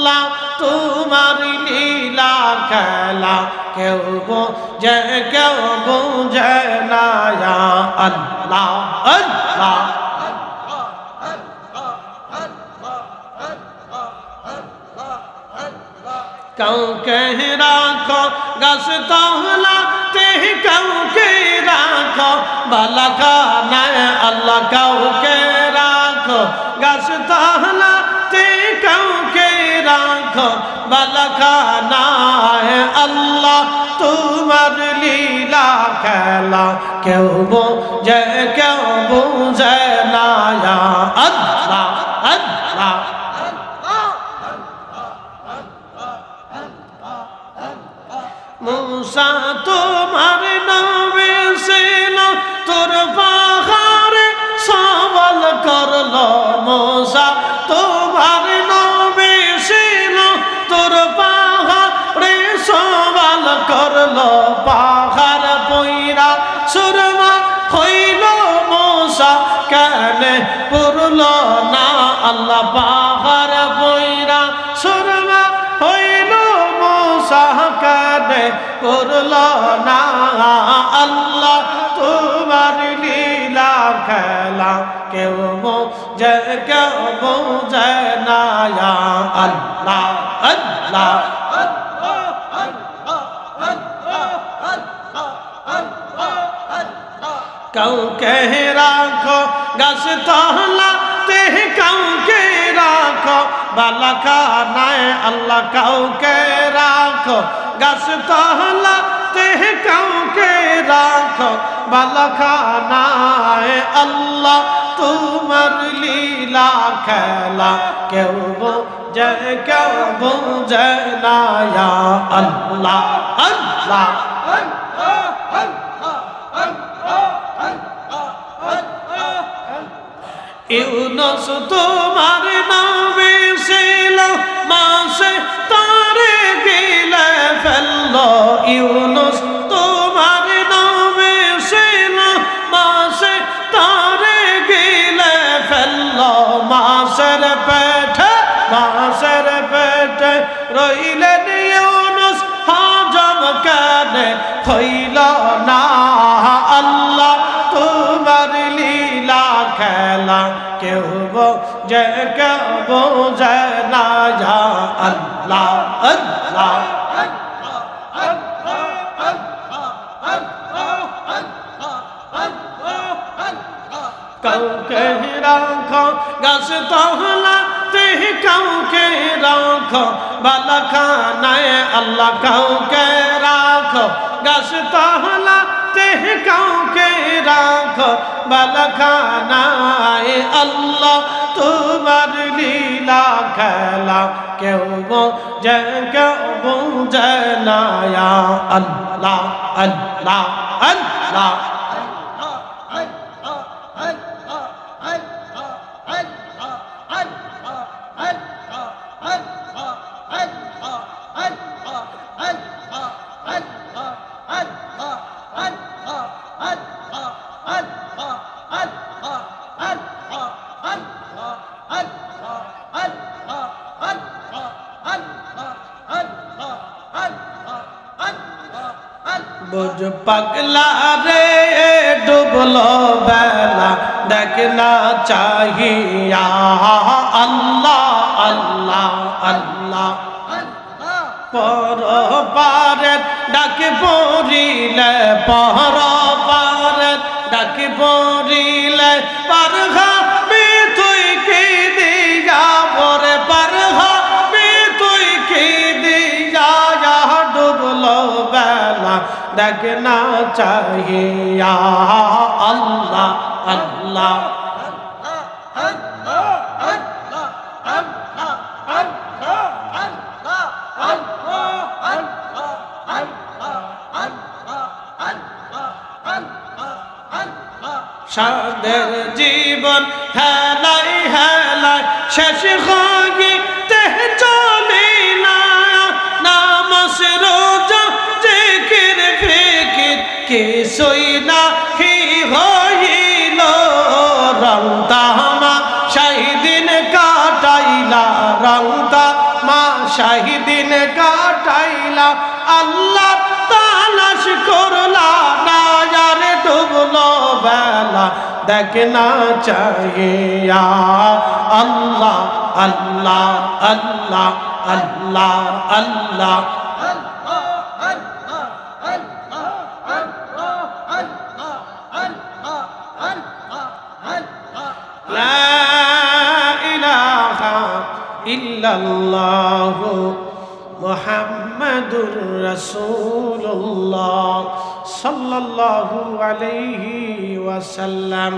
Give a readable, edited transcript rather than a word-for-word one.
আল্লাহ তোমার লীলা খেলা কেউ বোঝে কেউ বোঝে না ইয়া আল্লাহ আল্লাহ কাউকে রাখো গাছ তলাতে কাউকে রাখো বালাখানায় আল্লাহ কাউকে রাখো গাছ তলাতে কাউকে রাখো বালাখানায় আল্লাহ তোমার লীলা খেলা কেউ বোঝে কেউ বোঝে না ইয়া আল্লাহ আল্লাহ मूसा तुम्हार नामे से लो तुर पाहारे सवाल कर लो मूसा तुम्हार नामे से लो तुर पाहारे सवाल कर लो पाहार पोईरा सुरमा हইলো मूसा কেনে পুরলো না আল্লাহ পাহার পোईरा सुरमा হইলো मूसा কেনে পুরলো না আল্লাহ তোমার লীলা খেলা কেউ বোঝে কেউ বোঝে না ইয়া আল্লাহ আল্লাহ কাউকে রাখো গাছ তলাতে কাউকে রাখো বালাখানায় আল্লাহ কাউকে রাখো গাছ তলাতে কাউকে রাখো বালাখানায় আল্লাহ তোমার লীলা খেলা কেউ বোঝে কেউ বোঝে না ইয়া আল্লাহ আল্লাহ ইউনুস তোমার নামে ছিল মাসে তারে গিলে ফেললো ইউনুস তোমার নামে ছিল মাসে তারে গিলে ফেললো মাসের পেটে রইলেন ইউনুস হজম কেনে হইল না আল্লাহ তোমার লীলা খেলা কেউ বোঝে কেউ বোঝে না ইয়া আল্লাহ আল্লাহ কাউকে রাখো গাছ তলাতে কাউকে রাখো বালাখানায় আল্লাহ কাউকে রাখো গাছ তলাতে কাউকে রাখো বালাখানায় আল্লাহ তোমার লীলা খেলা কেউ বোঝে কেউ বোঝে না ইয়া আল্লাহ আল্লাহ আল্লাহ বুঝ পাগলা রে ডুবলো বেলা দেখনা চাহিয়া আল্লাহ আল্লাহ আল্লাহ পর পারে ডাকে পড়িলে পর পারে ডাকে পড়িলে পারহাবি তুই কি দিয়া পরে পারহাবি তুই কি দিয়া ডুবলো বেলা দেখনা চাহিয়া আল্লাহ আল্লাহ সাদের জীবন হেলাই হেলাই শেষ হইতে চলি না নামাজ রোজা জিকির ফিকির কিছুই নাহি হইল রং তামা সেই দিন কাটাইলা রং তামা শাহিদিন কাটাইলা আল্লাহ তালাশ করলা না আর ডুবলো বেলা দেখ না চাহিয়া আল্লাহ আল্লাহ আল্লাহ আল্লাহ আল্লাহ লা ইলাহা ইল্লাল্লাহু মুহাম্মাদুর রাসূলুল্লাহ সাল্লাল্লাহু আলাইহি ওয়াসাল্লাম।